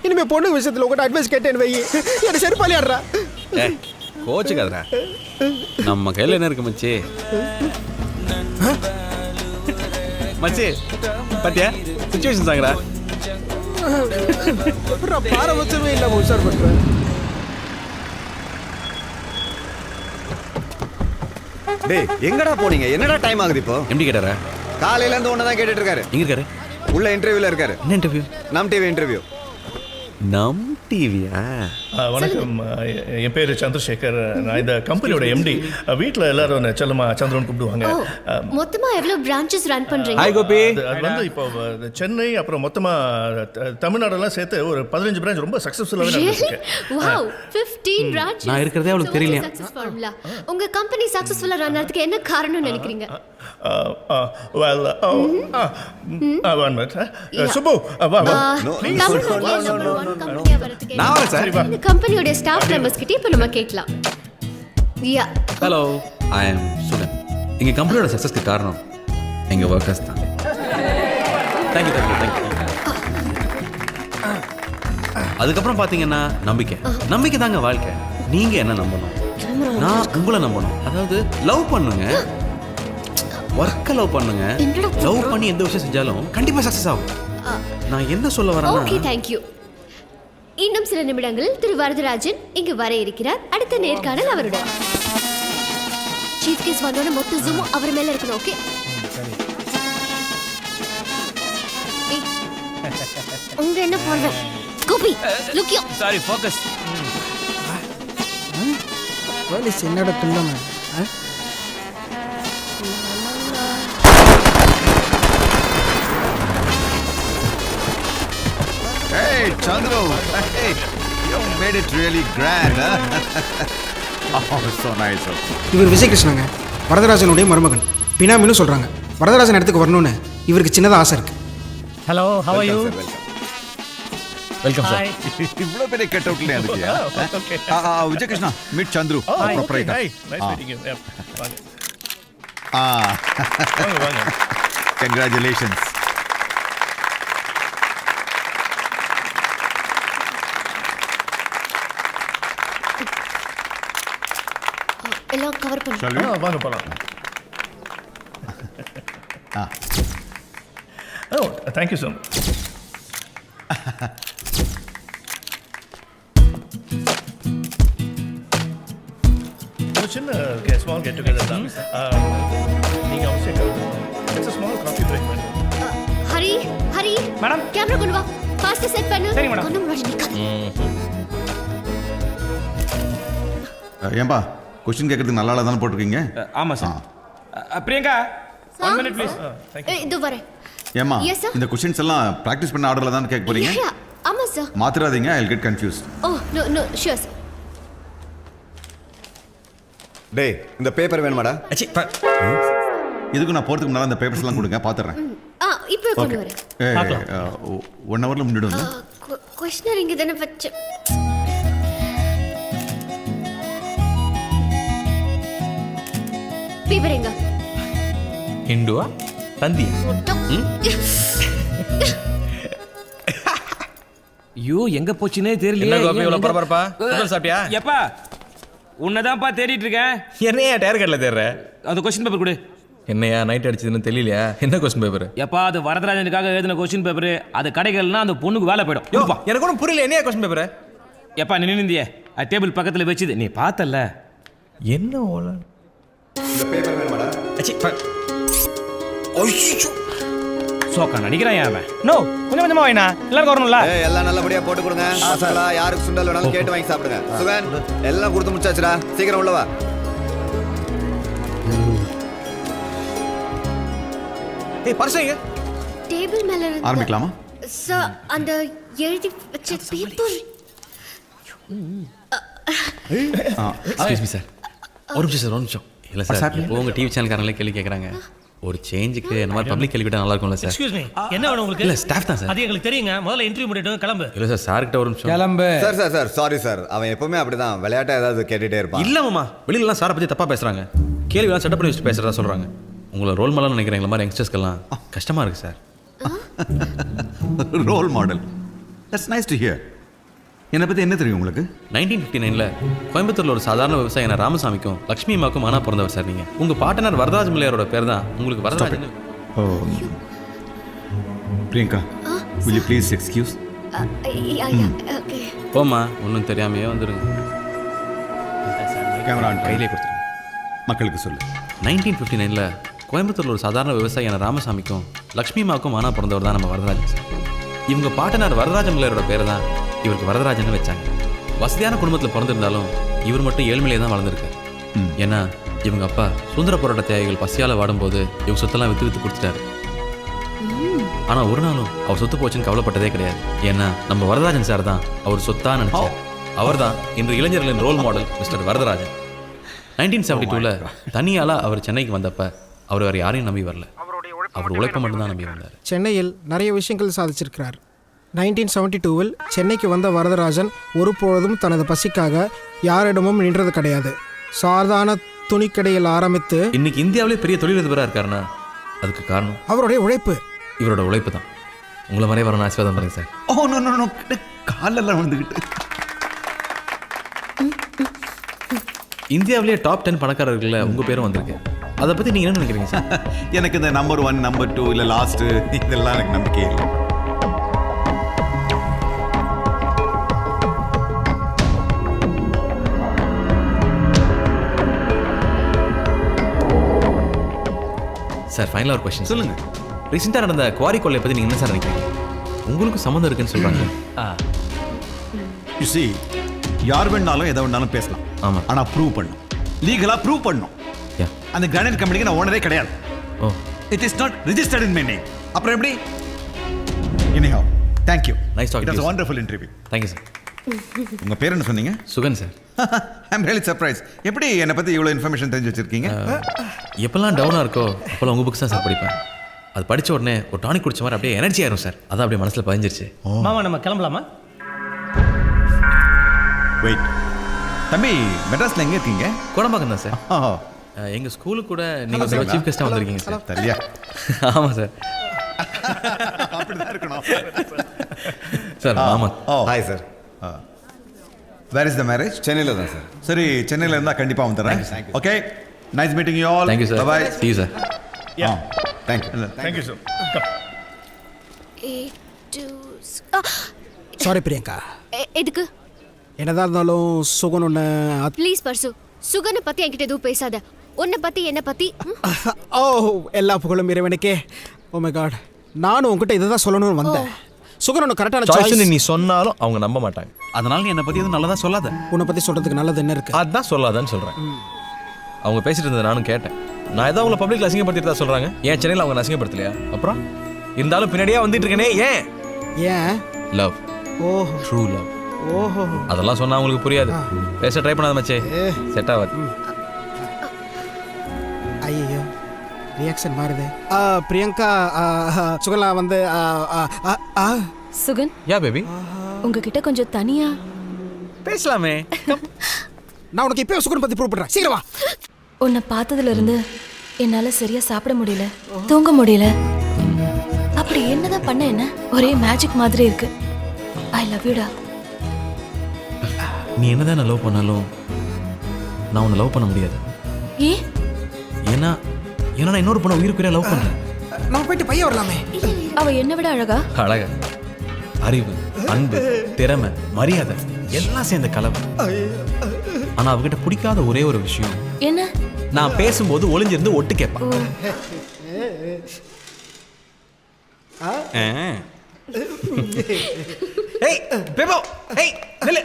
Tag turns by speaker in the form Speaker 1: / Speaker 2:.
Speaker 1: இனிமே பொண்ணு விஷயத்துல உங்கள்கிட்ட அட்வைஸ் கேட்டேன்னு வை, என்ன செருப்பாளி ஆடுறா.
Speaker 2: கோச்சுக்காதரா, நம்ம கையில் என்ன இருக்கு மச்சி? மச்சி பாத்தியா சிச்சுவேஷன் சாங்கடா.
Speaker 1: பாரபட்சமே இல்லாம உஷார் பண்றேன்.
Speaker 3: டேய் எங்கடா போனீங்க? என்னடா டைம் ஆகுது இப்போ?
Speaker 2: எப்படி கேட்டாரா?
Speaker 3: காலையில இருந்து ஒண்ணு தான் கேட்டுட்டு இருக்காரு.
Speaker 2: எங்க இருக்காரு?
Speaker 3: உள்ள இன்டர்வியூல இருக்காரு.
Speaker 2: என்ன இன்டர்வியூ?
Speaker 3: நம் டிவி இன்டர்வியூ.
Speaker 2: நம் டிவியா?
Speaker 4: வணக்கம், என் பேர் சந்திரசேகர். நான் இந்த கம்பெனியோட எம்டி. வீட்டில் எல்லாரும் செல்லமா சந்திரன் கூப்பிடுவாங்க.
Speaker 5: மொத்தமா எவ்வளவு பிரான்ச்சஸ் ரன் பண்றீங்க?
Speaker 2: ஹாய் கோபி.
Speaker 4: அது வந்து இப்போ சென்னை அப்புறம் மொத்தமா தமிழ்நாடெல்லாம் சேர்த்து ஒரு 15 பிரான்ச் ரொம்ப சக்சஸ்ஃபுல்லாக நடந்துருக்கு.
Speaker 5: Wow, 15 branches.
Speaker 2: நான் இருக்கிறதே அவளுக்கு தெரியலையா?
Speaker 5: உங்க கம்பெனி சக்சஸ்ஃபுல்லா ரன் ஆகிறதுக்கு என்ன காரணம்னு நினைக்கிறீங்க?
Speaker 4: Well, one minute. சுப்பு, வா வா.
Speaker 2: நான் வரேன் சார்.
Speaker 5: இந்த கம்பெனியோட ஸ்டாஃப் மெம்பர்ஸ் கிட்ட இப்ப நம்ம கேட்கலாம். யா.
Speaker 2: ஹலோ, ஐ அம் சுகன். எங்கள் கம்பெனியோட சக்ஸஸ்க்கு காரணம் எங்கள் ஒர்க்கர்ஸ் தான். Thank you thank you thank you. அதுக்கப்புறம் பார்த்தீங்கன்னா நம்பிக்கை தாங்க வாழ்க்கை. நீங்கள் என்ன நம்பணும், நான் உங்களை நம்பணும். அதாவது லவ் பண்ணுங்க, ஒர்க்கை லவ் பண்ணுங்க. லவ் பண்ணி எந்த விஷயம் செஞ்சாலும் கண்டிப்பாக சக்ஸஸ் ஆகும். நான் என்ன சொல்ல வரேன்னா,
Speaker 5: ஓகே தேங்க்யூ. இன்னும் சில நிமிடங்களில் திரு வரதராஜன் இங்கு வர இருக்கிறார். அடுத்த நேர்காணல் அவருடன். சீஃப் கெஸ்ட் வந்தோட மொத்த ஜூமும் அவர் மேல இருக்கணும். ஓகே உங்க என்ன போடுற Gopi look you.
Speaker 2: Sorry focus.
Speaker 1: Police என்னோட துள்ளமா?
Speaker 3: Hey Chandru, hey, you made it really grand, huh? Oh, so nice.
Speaker 1: இவர் விஜயகிருஷ்ணங்க, வரதராஜனுடைய மருமகன். பினாமின்னு சொல்றாங்க. வரதராஜன் இடத்துக்கு வரணும்னு இவருக்கு சின்னதா ஆசை இருக்கு.
Speaker 6: Hello, how are you?
Speaker 2: Welcome sir.
Speaker 3: இவ்வளவு பெரிய கட் அவுட்ல இருந்துச்சியா? Vijayakrishna, meet Chandru, proprietor.
Speaker 4: Nice meeting you. வாங்க. வாங்க.
Speaker 3: Congratulations.
Speaker 5: எல்லாம் கவர் பண்ணு.
Speaker 4: வாங்க போலாம். Oh, thank you so much. ஒரு சின்ன ஸ்மால் கெட் டுகெதர் தான். நீங்க அவசியம் it's a small coffee break.
Speaker 5: Hari
Speaker 6: madam,
Speaker 5: camera கொண்டு வா. ஃபாஸ்ட் செட் பண்ணு.
Speaker 6: சரி மேடம்.
Speaker 5: கொண்டு முன்னாடி நிக்காத.
Speaker 3: ஏம்பா क्वेश्चन கேக்குறது நல்லா தான போட்டுருக்கீங்க?
Speaker 6: ஆமா சார். Priyanka, 1 minute please.
Speaker 5: இதோ வரேன்.
Speaker 3: ஏமா
Speaker 5: Yes, sir.
Speaker 3: இந்த क्वेश्चंस எல்லாம் பிராக்டீஸ் பண்ண ஆர்டர்ல தான் கேட்க போறீங்க?
Speaker 5: ஆமா சார்.
Speaker 3: மாத்திராதீங்க, I'll get confused.
Speaker 5: Oh no sure sir.
Speaker 3: டேய் இந்த பேப்பர் வேணுமாடா?
Speaker 2: அச்சி
Speaker 3: இதுக்கு நான் போறதுக்கு முன்னால இந்த பேப்பர்ஸ் எல்லாம் கொடுங்க, பாத்துறேன்.
Speaker 5: இப்போ கொண்டு வரேன்.
Speaker 3: 1 hourல முடிடுங்க.
Speaker 5: क्वेश्चनर இங்க தான வச்சு. பேப்பர் எங்க?
Speaker 2: ஹிந்துவா தந்தியா?
Speaker 6: ஐயோ எங்க போச்சுனே தெரியல.
Speaker 2: என்ன கோபி இவ்வளவு பரபரப்பா? முதல் சாப்பிட்டியா?
Speaker 6: எப்பா உன்னதான்ப்பா தேடிட்டு இருக்கேன்.
Speaker 2: என்னையா டயர் கட்ல தேடுற?
Speaker 6: அந்த கொஸ்டின் பேப்பர் கொடு.
Speaker 2: என்னையா நைட் அடிச்சதுன்னு தெரியலையா? என்ன கொஸ்டின் பேப்பர்?
Speaker 6: எப்பா அது வரதராஜனுக்காக எழுதின கொஸ்டின் பேப்பர். அது கிடைக்கலன்னா அந்த பொண்ணுக்கு வேலை போயிடும்.
Speaker 2: யோப்பா எனக்கு ஒன்றும் புரியல. என்னையா கொஸ்டின் பேப்பர்?
Speaker 6: எப்பா நீ நின்னுந்தியே டேபிள் பக்கத்துல வச்சுது நீ பார்த்தல.
Speaker 2: என்ன ஓல
Speaker 3: இந்த பேப்பர் வேணுமாடா?
Speaker 2: அச்சி ஐயோ
Speaker 6: சோக்கா நடிக்கிறான் அவன். நோ கொஞ்சம் கொஞ்சமா வாங்கினா எல்லாரும் வரணும்ல.
Speaker 3: எல்லாம் நல்லபடியா போட்டு கொடுங்க. மசாலா யாருக்கு சுண்டல் வேணாலும் கேட்டு வாங்கி சாப்பிடுங்க. சுகன் எல்லாம் கொடுத்து முடிச்சாச்சுடா, சீக்கிரம் உள்ள வா.
Speaker 2: ஏய் பர்சங்க
Speaker 5: டேபிள் மேல இருக்கு.
Speaker 3: ஆரம்பிக்கலாமா?
Speaker 5: சார் அந்த எழுதி வச்ச பேப்பர்.
Speaker 2: Excuse me sir. ஒரு நிமிஷம். இல்ல சார், இப்போ உங்க டிவி சேனல்காரங்களே கேள்வி கேக்குறாங்க. ஒரு சேஞ்சுக்கு என்ன மாதிரி பப்ளிக் கேள்வி கேட்டா நல்லா இருக்கும்ல சார்?
Speaker 7: எக்ஸ்கியூஸ் மீ, என்ன வேணும் உங்களுக்கு?
Speaker 2: இல்ல ஸ்டாஃப் தான் சார்.
Speaker 7: அது எங்களுக்கு தெரியுங்க. முதல்ல இன்டர்வியூ முடியட்டும், கிளம்பு.
Speaker 2: இல்ல சார், சார் கிட்ட ஒரு நிமிஷம்.
Speaker 1: கிளம்பு.
Speaker 3: சார் சாரி சார், அவன் எப்பவுமே அப்படிதான் விளையாட்டா ஏதாவது கேட்டுட்டே இருப்பான்.
Speaker 2: இல்ல மாமா, வெளியில எல்லாம் சாரை பத்தி தப்பா பேசுறாங்க. கேள்வி எல்லாம் செட்டப் பண்ணி வச்சு பேசுறதா சொல்றாங்க. உங்களை ரோல் மாடல் நினைக்கிறேன். மாதிரி யங்ஸ்டர்ஸ்க்கெல்லாம் கஷ்டமா இருக்கு sir.
Speaker 3: Role model that's nice to hear. என்னை பற்றி என்ன தெரியும் உங்களுக்கு?
Speaker 2: 1959ல் கோயம்புத்தூர்ல ஒரு சாதாரண விவசாயியான ராமசாமிக்கும் லக்ஷ்மி அம்மாவுக்கும் மானா பிறந்தவர் சார் நீங்க. உங்க பாட்டனார் வரதராஜ முல்லையாரோட பேர் தான் உங்களுக்கு Varadarajan.
Speaker 3: Oh Priyanka, will you please excuse?
Speaker 5: Okay.
Speaker 2: போமா, ஒன்றும் தெரியாமையே வந்துருங்க.
Speaker 3: கேமரா
Speaker 2: கையிலே கொடுத்துருங்க.
Speaker 3: மக்களுக்கு சொல்லு.
Speaker 2: 1959ல் கோயம்புத்தூர்ல ஒரு சாதாரண விவசாயியான ராமசாமிக்கும் லக்ஷ்மி அம்மாவுக்கும் மானா பிறந்தவர் தான் நம்ம வரதராஜன் சார். இவங்க பாட்டனார் வரதராஜ முல்லையாரோட பேர் தான் இவருக்கு வரதராஜன் வச்சாங்க. வசதியான குடும்பத்தில் பிறந்திருந்தாலும் இவர் மட்டும் ஏழ்மையிலே தான் வளர்ந்துருக்காரு. ஏன்னா இவங்க அப்பா சுதந்திர போராட்ட தியாகிகள் பசியால் வாடும்போது இவங்க சொத்தெல்லாம் விற்று கொடுத்துட்டாரு. ஆனால் ஒரு நாளும் அவர் சொத்து போச்சுன்னு கவலைப்பட்டதே கிடையாது. ஏன்னா நம்ம வரதராஜன் சார் தான் அவர் சொத்தா நினைச்சார். அவர் தான் இன்று இளைஞர்களின் ரோல் மாடல் மிஸ்டர் வரதராஜன். 1972ல் தனியால அவர் சென்னைக்கு வந்தப்ப அவர் வேறு யாரையும் நம்பி வரல, அவர் உழைப்பை மட்டும்தான் நம்பி வந்தார்.
Speaker 1: சென்னையில் நிறைய விஷயங்கள் சாதிச்சிருக்கிறார். 1972ல் சென்னைக்கு வந்த வரதராஜன் ஒருபொழுதும் தனது பசிக்காக யாரிடமும் நின்றது கிடையாது. சாதாரண துணிக்கடையில் ஆரம்பித்து
Speaker 2: இன்னைக்கு இந்தியாவிலே பெரிய தொழிலதிபராக இருக்காருன்னா அதுக்கு காரணம்
Speaker 1: அவருடைய உழைப்பு.
Speaker 2: இவரோட உழைப்பு தான். உங்களை மாதிரியே வரணும் ஆசீர்வாதம் பண்ணுங்க sir.
Speaker 3: Oh no no no, காலெல்லாம் வந்துக்கிட்டு.
Speaker 2: இந்தியாவிலேயே டாப் 10 பணக்காரர்களில் உங்கள் பேரும் வந்திருக்கு. அதை பற்றி நீங்கள் என்ன நினைக்கிறீங்க சார்?
Speaker 3: எனக்கு இந்த நம்பர் 1 நம்பர் 2 இல்லை லாஸ்ட்டு இதெல்லாம் எனக்கு நம்பிக்கை இல்லை.
Speaker 2: சார் ஃபைனலாக ஒரு கொஸ்டின்
Speaker 3: சொல்லுங்க.
Speaker 2: ரீசெண்டாக நடந்த குவாரி கொள்ளையை பற்றி நீங்கள் என்ன சார் நினைக்கிறீங்க? உங்களுக்கு சம்மந்தம் இருக்குன்னு சொல்கிறாங்க.
Speaker 3: யூ see, யார் வேணாலும் எதை வேணாலும் பேசலாம்.
Speaker 2: ஆமாம்.
Speaker 3: ஆனால் ப்ரூவ் பண்ணும், லீகலாக ப்ரூவ் பண்ணும். அந்த கிரானைட் கம்பெனிக்கு நான் ஓனரே கிடையாது.
Speaker 2: Oh,
Speaker 3: it is not registered in my name. அப்புறம் எப்படி? Anyhow, thank you.
Speaker 2: Nice talking to
Speaker 3: it was
Speaker 2: you, sir.
Speaker 3: Wonderful interview.
Speaker 2: Thank you sir.
Speaker 3: உங்கள் பேர் என்ன சொன்னீங்க?
Speaker 2: Sugan sir.
Speaker 3: I am really surprise. எப்படி என்னை பற்றி இவ்வளோ இன்ஃபர்மேஷன் தெரிஞ்சு வச்சிருக்கீங்க?
Speaker 2: எப்போல்லாம் டவுனாக இருக்கோ அப்போல்லாம் உங்கள் புக்ஸ் தான் சார் படிப்பேன். அது படித்த உடனே ஒரு டானிக் குடிச்ச மாதிரி அப்படியே எனர்ஜி ஆயிரும் சார். அதான் அப்படியே மனசில் பதிஞ்சிருச்சு.
Speaker 7: மாமா நம்ம கிளம்பலாமா?
Speaker 3: வெயிட் தம்பி, மெட்ராஸில் எங்கே இருக்கீங்க?
Speaker 2: கோடம்பாக்கம் தான் சார்.
Speaker 3: ஓ
Speaker 2: எங்கள் ஸ்கூலுக்கு கூட நீங்கள் சீஃப் கெஸ்ட்டாக வந்திருக்கீங்க சார்.
Speaker 3: சரியா?
Speaker 2: ஆமாம் சார்.
Speaker 3: அப்படிதான் இருக்கணும்.
Speaker 2: சார் ஆமாம்.
Speaker 3: Hi sir. Where is the marriage? சென்னையில் தான் சார். சரி, சென்னையில் இருந்தால் கண்டிப்பாக வந்துடுறேன். Okay, nice meeting you all.
Speaker 2: Thank you sir.
Speaker 3: Bye.
Speaker 2: See you sir.
Speaker 3: Thank you.
Speaker 4: Thank you, sir.
Speaker 1: Sorry Priyanka,
Speaker 5: எதுக்கு?
Speaker 1: என்னதான் இருந்தாலும் சுகன் ஒன்று
Speaker 5: ப்ளீஸ் பர்சு, சுகனை பத்தி என்கிட்ட எதுவும் பேசாத. உன்னை பத்தி என்ன பத்தி?
Speaker 1: ஓ எல்லா புகழும் இறைவனுக்கே. ஓ மை காட், நானும் உங்ககிட்ட இதை தான் சொல்லணும்னு வந்தேன். சுகன் ஒன்று கரெக்டான சாய்ஸ்.
Speaker 8: நீ சொன்னாலும் அவங்க நம்ப மாட்டாங்க.
Speaker 2: அதனால நீ என்னை பற்றி எதுவும் நல்லதாக சொல்லாத.
Speaker 1: உன்னை பற்றி சொல்கிறதுக்கு நல்லது என்ன இருக்குது?
Speaker 8: அதான் சொல்லாதான்னு சொல்கிறேன். அவங்க பேசிட்டு இருந்தது நானும் கேட்டேன். நான் ஏதோ அவங்கள பப்ளிக்ல அசிங்கப்படுத்திட்டு தான் சொல்கிறாங்க. ஏன் சென்னையில் அவங்க அசிங்கப்படுத்தலையா? அப்புறம் இருந்தாலும் பின்னாடியே வந்துட்டு இருக்கேனே ஏன்?
Speaker 1: ஏன்?
Speaker 2: லவ்,
Speaker 1: ஓஹோ
Speaker 2: ட்ரூ லவ்.
Speaker 1: ஓஹோ.
Speaker 2: அதெல்லாம் சொன்னா அவங்களுக்கு புரியாது. பேச ட்ரை பண்ணாத மச்சே, செட் ஆகாது.
Speaker 1: ஐயோ ரியாக்ஷன் மாறுது. பிரியங்கா, சுகன்லாம் வந்து
Speaker 9: சுகன்,
Speaker 2: யா பேபி,
Speaker 9: உங்ககிட்ட கொஞ்சம் தனியா
Speaker 2: பேசலாமே.
Speaker 1: நான் உனக்கு இப்போ சுகன் பற்றி ப்ரூவ் பண்ணுறேன். சீக்கிரம் வா.
Speaker 9: உன்னை பார்த்ததுல இருந்து என்னால சரியா சாப்பிட முடியல, தூங்க முடியல. அப்படி என்னதான் பண்ண என்ன? ஒரே மேஜிக் மாதிரி இருக்கு. ஐ லவ் யூடா.
Speaker 2: நீ என்னதான் நான் லவ் பண்ணாலும் நான் உன்னை லவ் பண்ண முடியாது.
Speaker 9: ஏ?
Speaker 2: ஏன்னா நான் இன்னொரு பொண்ணை உயிருக்குரிய லவ் பண்றேன்.
Speaker 1: நம்ம போயிட்டு பையன் வரலாமே.
Speaker 9: அவ என்ன விட அழகா?
Speaker 2: அழக, அறிவு, அன்பு, திறமை, மரியாதை எல்லாம் சேர்ந்த கலவை. ஆனா அவகிட்ட பிடிக்காத ஒரே ஒரு விஷயம்,
Speaker 9: என்ன?
Speaker 2: நான் பேசும்போது ஒளிஞ்சிருந்து ஒட்டு கேட்பான். ஏய் பேபோ, ஏய் நில்லு.